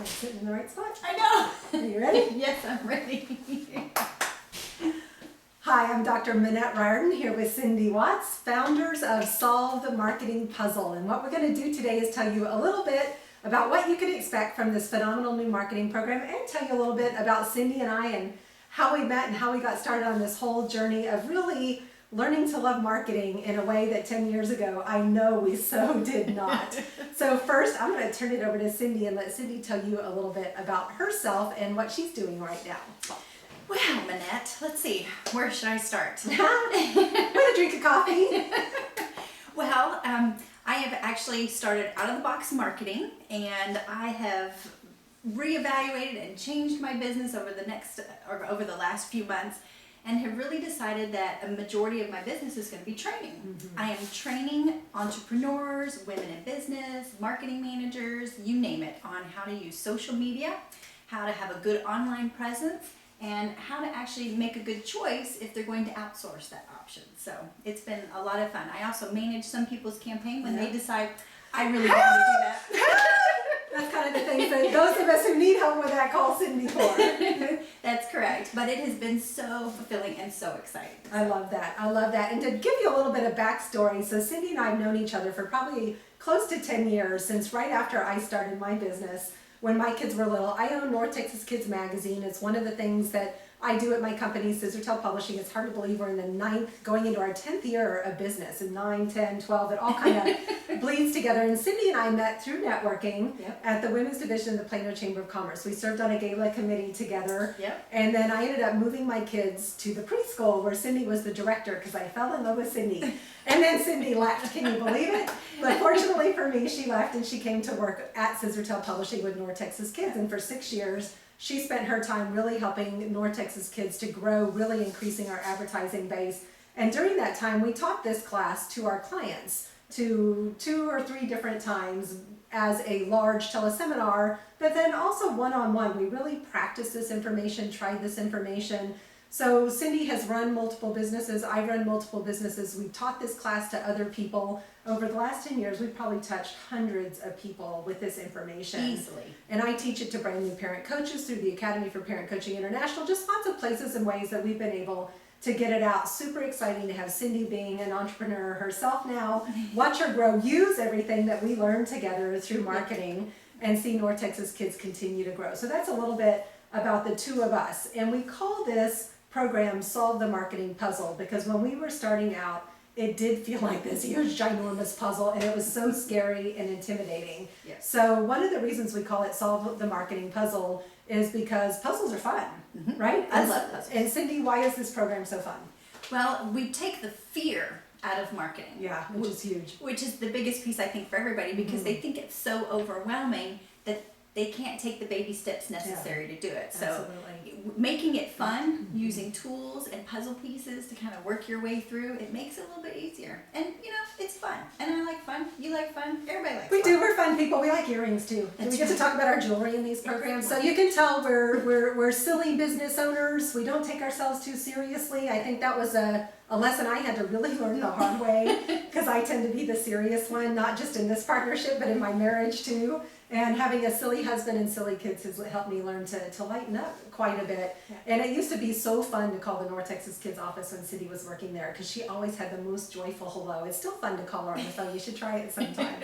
I'm sitting in the right spot. I know. Are you ready? Yes, I'm ready. Hi, I'm Dr. Minette Riordan here with Cindy Watts, founders of Solve the Marketing Puzzle. And what we're going to do today is tell you a little bit about what you can expect from this phenomenal new marketing program and tell you a little bit about Cindy and I and how we met and how we got started on this whole journey of really learning to love marketing in a way that 10 years ago I know we so did not. So first I'm going to turn it over to Cindy and let Cindy tell you a little bit about herself and what she's doing right now. Well, Minette, let's see. Where should I start? With a drink of coffee. Well, I have actually started out-of-the-box marketing, and I have reevaluated and changed my business over the last few months, and have really decided that a majority of my business is going to be training. Mm-hmm. I am training entrepreneurs, women in business, marketing managers, you name it, on how to use social media, how to have a good online presence, and how to actually make a good choice if they're going to outsource that option. So it's been a lot of fun. I also manage some people's campaign when they decide, I really don't want to do that. That's kind of the thing that those of us who need help with that call Cindy for. That's correct. But it has been so fulfilling and so exciting. I love that. I love that. And to give you a little bit of backstory, so Cindy and I have known each other for probably close to 10 years, since right after I started my business. When my kids were little, I own North Texas Kids Magazine. It's one of the things that I do at my company, Scissortail Publishing. It's hard to believe we're in the 9th, going into our 10th year of business, and 9, 10, 12, it all kind of bleeds together. And Cindy and I met through networking at the Women's Division of the Plano Chamber of Commerce. We served on a gala committee together. And then I ended up moving my kids to the preschool where Cindy was the director because I fell in love with Cindy. And then Cindy left, can you believe it? But fortunately for me, she left and she came to work at Scissortail Publishing with North Texas Kids. And for 6 years, she spent her time really helping North Texas Kids to grow, really increasing our advertising base. And during that time, we taught this class to our clients to 2 or 3 different times as a large teleseminar, but then also one-on-one. We really practiced this information, tried this information. So Cindy has run multiple businesses. I run multiple businesses. We've taught this class to other people. Over the last 10 years, we've probably touched hundreds of people with this information. Easily. And I teach it to brand new parent coaches through the Academy for Parent Coaching International, just lots of places and ways that we've been able to get it out. Super exciting to have Cindy being an entrepreneur herself now. Watch her grow, use everything that we learned together through marketing, and see North Texas Kids continue to grow. So that's a little bit about the two of us. And we call this program Solve the Marketing Puzzle because when we were starting out, it did feel like this huge, ginormous puzzle, and it was so scary and intimidating. Yes. So one of the reasons we call it Solve the Marketing Puzzle is because puzzles are fun, right? I love puzzles. And Cindy, why is this program so fun? Well, we take the fear out of marketing. Yeah, which is huge. Which is the biggest piece, I think, for everybody because they think it's so overwhelming that they can't take the baby steps necessary to do it. So absolutely. Making it fun, using tools and puzzle pieces to kind of work your way through, it makes it a little bit easier. And it's fun. And I like fun. You like fun. Everybody likes fun. We do. We're fun people. We like earrings too. We get to talk about our jewelry in these programs. So you can tell we're silly business owners. We don't take ourselves too seriously. I think that was a lesson I had to really learn the hard way because I tend to be the serious one, not just in this partnership, but in my marriage too. And having a silly husband and silly kids has helped me learn to lighten up quite a bit. Yeah. And it used to be so fun to call the North Texas Kids office when Cindy was working there because she always had the most joyful hello. It's still fun to call her on the phone. You should try it sometime.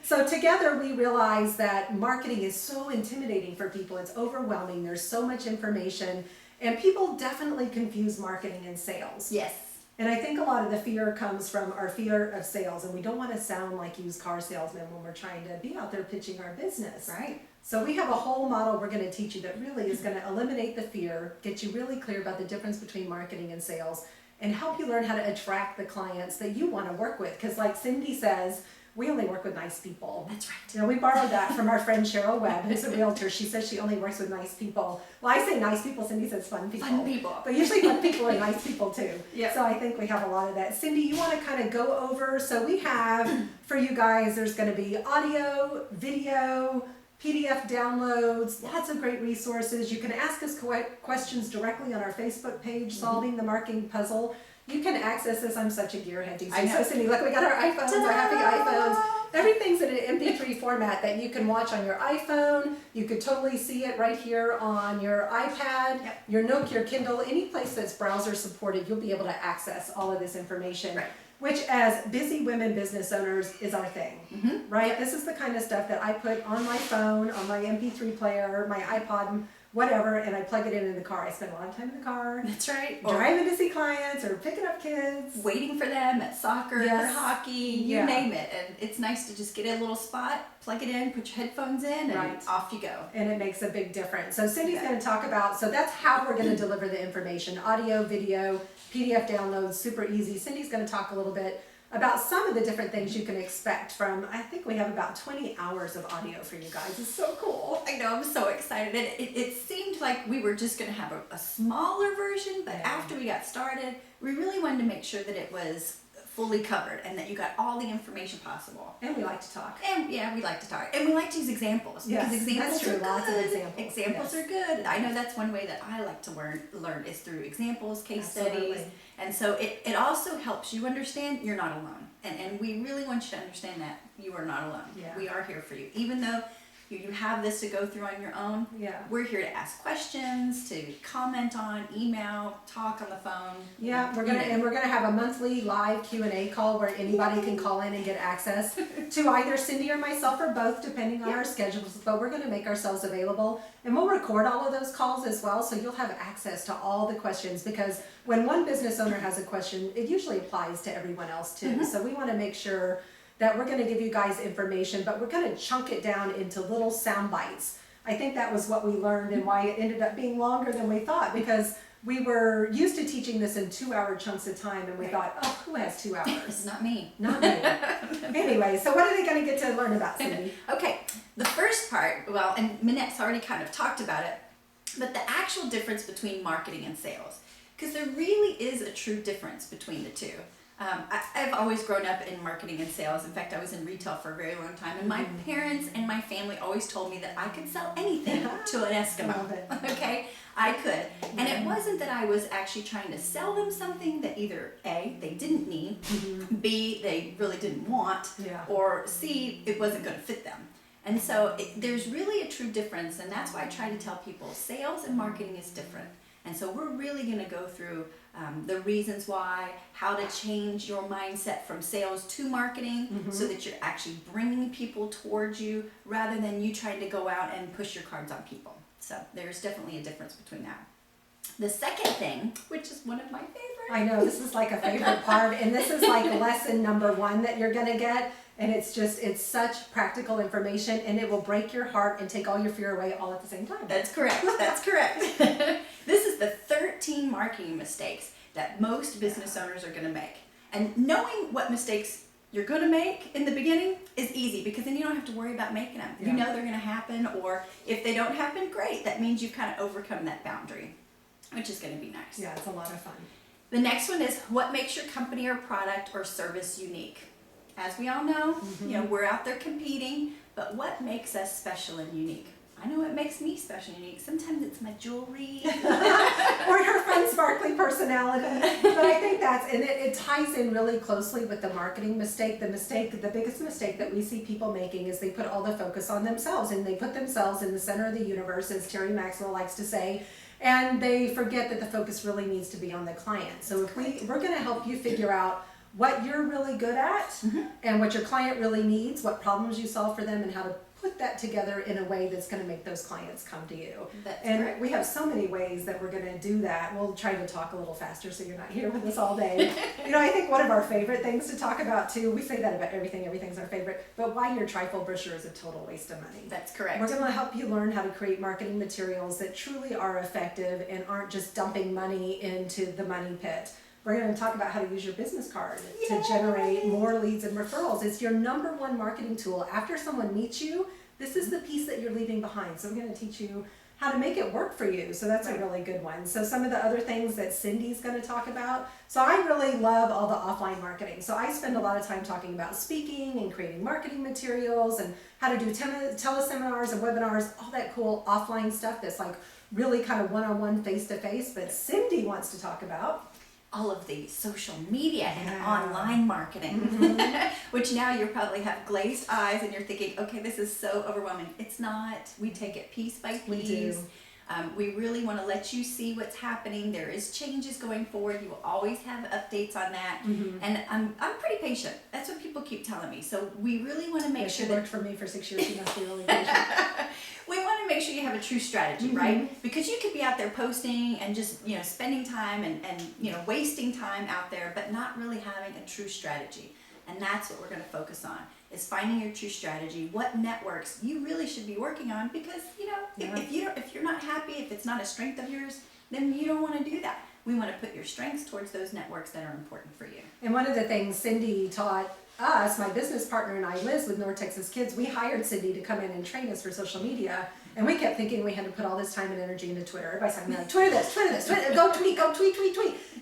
So together we realized that marketing is so intimidating for people. It's overwhelming. There's so much information. And people definitely confuse marketing and sales. Yes. And I think a lot of the fear comes from our fear of sales, and we don't want to sound like used car salesmen when we're trying to be out there pitching our business. Right. So we have a whole model we're going to teach you that really is going to eliminate the fear, get you really clear about the difference between marketing and sales, and help you learn how to attract the clients that you want to work with. Because like Cindy says, we only work with nice people. That's right. We borrowed that from our friend Cheryl Webb, who's a realtor. She says she only works with nice people. Well, I say nice people, Cindy says fun people. Fun people. But usually fun people are nice people too. Yep. So I think we have a lot of that. Cindy, you want to kind of go over, so we have, for you guys, there's going to be audio, video, PDF downloads, lots of great resources. You can ask us questions directly on our Facebook page, Solving the Marketing Puzzle. You can access this. I'm such a gearhead these days. So Cindy, look, we got our iPhones, our happy iPhones. Everything's in an MP3 format that you can watch on your iPhone. You could totally see it right here on your iPad, your Nook, your Kindle, any place that's browser supported, you'll be able to access all of this information. Right. Which, as busy women business owners, is our thing, right? This is the kind of stuff that I put on my phone, on my MP3 player, my iPod, whatever, and I plug it in the car. I spend a lot of time in the car. That's right. Driving to see clients or picking up kids. Waiting for them at soccer, Yes. hockey, you name it. And it's nice to just get a little spot, plug it in, put your headphones in, and off you go. And it makes a big difference. So Cindy's going to talk about, so that's how we're going to deliver the information. Audio, video, PDF downloads, super easy. Cindy's going to talk a little bit about some of the different things you can expect from, I think we have about 20 hours of audio for you guys. It's so cool. I know, I'm so excited. It seemed like we were just going to have a smaller version, but after we got started, we really wanted to make sure that it was fully covered and that you got all the information possible. And we like to talk. And yeah, we like to talk. And we like to use examples. Yes, because examples that's true. are good. Lots of examples. Examples are good. I know that's one way that I like to learn is through examples, case studies. And so it also helps you understand you're not alone. And we really want you to understand that you are not alone. Yeah. We are here for you. Even though you have this to go through on your own, we're here to ask questions, to comment on, email, talk on the phone. Yeah, we're gonna have a monthly live Q&A call where anybody can call in and get access to either Cindy or myself or both, depending on our schedules. But we're gonna make ourselves available, and we'll record all of those calls as well, so you'll have access to all the questions. Because when one business owner has a question, it usually applies to everyone else too. So we want to make sure that we're going to give you guys information, but we're going to chunk it down into little sound bites. I think that was what we learned and why it ended up being longer than we thought, because we were used to teaching this in 2-hour chunks of time, and we thought, oh, who has 2 hours? It's not me. Not me. Anyway, so what are they going to get to learn about, Cindy? Okay, the first part, well, and Minette's already kind of talked about it, but the actual difference between marketing and sales, because there really is a true difference between the two. I've always grown up in marketing and sales. In fact, I was in retail for a very long time, and my parents and my family always told me that I could sell anything to an Eskimo. Okay, I could. And it wasn't that I was actually trying to sell them something that either A, they didn't need, B, they really didn't want, or C, it wasn't going to fit them. And so there's really a true difference, and that's why I try to tell people sales and marketing is different. And so we're really going to go through the reasons why, how to change your mindset from sales to marketing so that you're actually bringing people towards you rather than you trying to go out and push your cards on people. So there's definitely a difference between that. The second thing, which is one of my favorites. I know, this is like a favorite part, and this is like lesson number 1 that you're going to get. And it's such practical information, and it will break your heart and take all your fear away all at the same time. That's correct. That's correct. This is the 13 marketing mistakes that most business owners are going to make. And knowing what mistakes you're going to make in the beginning is easy, because then you don't have to worry about making them. You know they're going to happen, or if they don't happen, great. That means you've kind of overcome that boundary, which is going to be nice. Yeah, it's a lot of fun. The next one is what makes your company or product or service unique. As we all know, we're out there competing, but what makes us special and unique? I know what makes me special and unique. Sometimes it's my jewelry. Or your fun, sparkly personality. But I think it ties in really closely with the marketing mistake. The biggest mistake that we see people making is they put all the focus on themselves, and they put themselves in the center of the universe, as Terry Maxwell likes to say. And they forget that the focus really needs to be on the client. So if we're going to help you figure out what you're really good at and what your client really needs, what problems you solve for them, and how to put that together in a way that's going to make those clients come to you. That's and correct. We have so many ways that we're going to do that. We'll try to talk a little faster so you're not here with us all day. I think one of our favorite things to talk about too, we say that about everything's our favorite, but why your trifold brochure is a total waste of money. That's correct. We're going to help you learn how to create marketing materials that truly are effective and aren't just dumping money into the money pit. We're going to talk about how to use your business card to generate more leads and referrals. It's your number 1 marketing tool. After someone meets you, this is the piece that you're leaving behind. So we're going to teach you how to make it work for you. So that's a really good one. So some of the other things that Cindy's going to talk about. So I really love all the offline marketing. So I spend a lot of time talking about speaking and creating marketing materials and how to do teleseminars and webinars, all that cool offline stuff that's like really kind of one-on-one, face-to-face. But Cindy wants to talk about all of the social media and Yeah. online marketing, which now you probably have glazed eyes and you're thinking, okay, this is so overwhelming. It's not. We take it piece by piece. We do. We really want to let you see what's happening. There is changes going forward. You will always have updates on that. And I'm pretty patient. That's what people keep telling me. So we really want to make sure She that worked for me for 6 years. She must be really patient. we want to make sure you have a true strategy, right? Because you could be out there posting and just, spending time and wasting time out there, but not really having a true strategy. And that's what we're going to focus on, is finding your true strategy, what networks you really should be working on, because, if you're not happy, if it's not a strength of yours, then you don't want to do that. We want to put your strengths towards those networks that are important for you. And one of the things Cindy taught us, my business partner and I, Liz, with North Texas Kids, we hired Cindy to come in and train us for social media. And we kept thinking we had to put all this time and energy into Twitter. Everybody's talking about Twitter this, go tweet.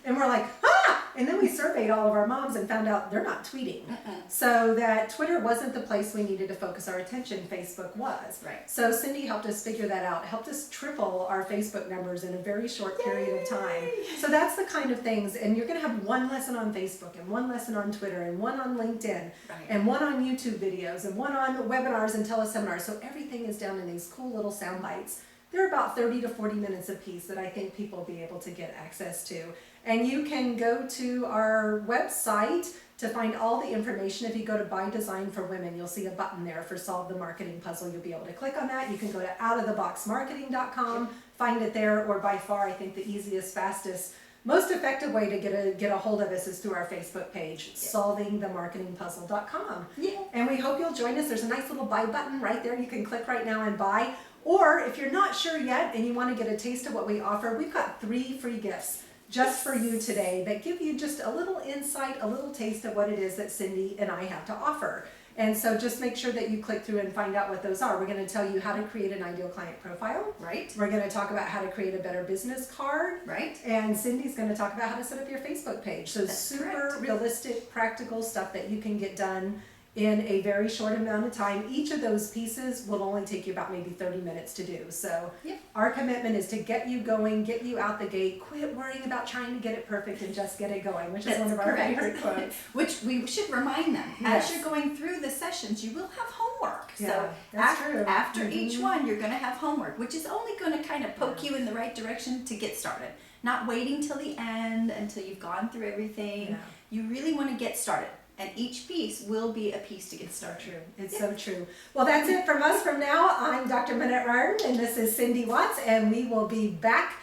And we're like, ah! And then we surveyed all of our moms and found out they're not tweeting. So that Twitter wasn't the place we needed to focus our attention, Facebook was. Right. So Cindy helped us figure that out, helped us triple our Facebook numbers in a very short period of time. So that's the kind of things, and you're gonna have one lesson on Facebook, and one lesson on Twitter, and one on LinkedIn, and one on YouTube videos, and one on webinars and teleseminars. So everything is down in these cool little sound bites. They're about 30 to 40 minutes a piece that I think people will be able to get access to. And you can go to our website to find all the information. If you go to By Design for Women, you'll see a button there for Solve the Marketing Puzzle. You'll be able to click on that. You can go to outoftheboxmarketing.com, find it there, or by far, I think the easiest, fastest, most effective way to get a hold of us is through our Facebook page, solvingthemarketingpuzzle.com. Yeah. And we hope you'll join us. There's a nice little buy button right there. You can click right now and buy. Or if you're not sure yet and you want to get a taste of what we offer, we've got 3 free gifts just for you today that give you just a little insight, a little taste of what it is that Cindy and I have to offer. And so just make sure that you click through and find out what those are. We're going to tell you how to create an ideal client profile. Right. We're going to talk about how to create a better business card. Right. And Cindy's going to talk about how to set up your Facebook page. So That's super correct. realistic, practical stuff that you can get done in a very short amount of time. Each of those pieces will only take you about maybe 30 minutes to do. So our commitment is to get you going, get you out the gate, quit worrying about trying to get it perfect and just get it going, which is one of our favorite quotes. Which we should remind them. As you're going through the sessions, you will have homework. Yeah, so that's true. After each one, you're going to have homework, which is only going to kind of poke you in the right direction to get started. Not waiting till the end until you've gone through everything. Yeah. You really want to get started. And each piece will be a piece to get started. True. It's so true. Well, that's it from us from now. I'm Dr. Minette Riordan, and this is Cindy Watts, and we will be back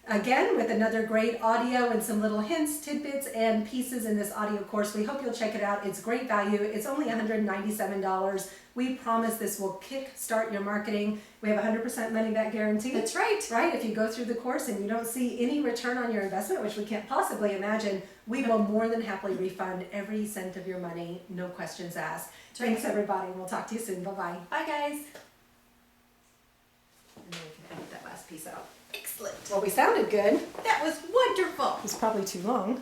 again with another great audio and some little hints, tidbits, and pieces in this audio course. We hope you'll check it out. It's great value. It's only $197. We promise this will kick-start your marketing. We have 100% money-back guarantee. That's right. Right? If you go through the course and you don't see any return on your investment, which we can't possibly imagine, we will more than happily refund every cent of your money, no questions asked. Thanks, everybody. We'll talk to you soon. Bye-bye. Bye, guys. And then we can edit that last piece out. Excellent. Well, we sounded good. That was wonderful. It was probably too long.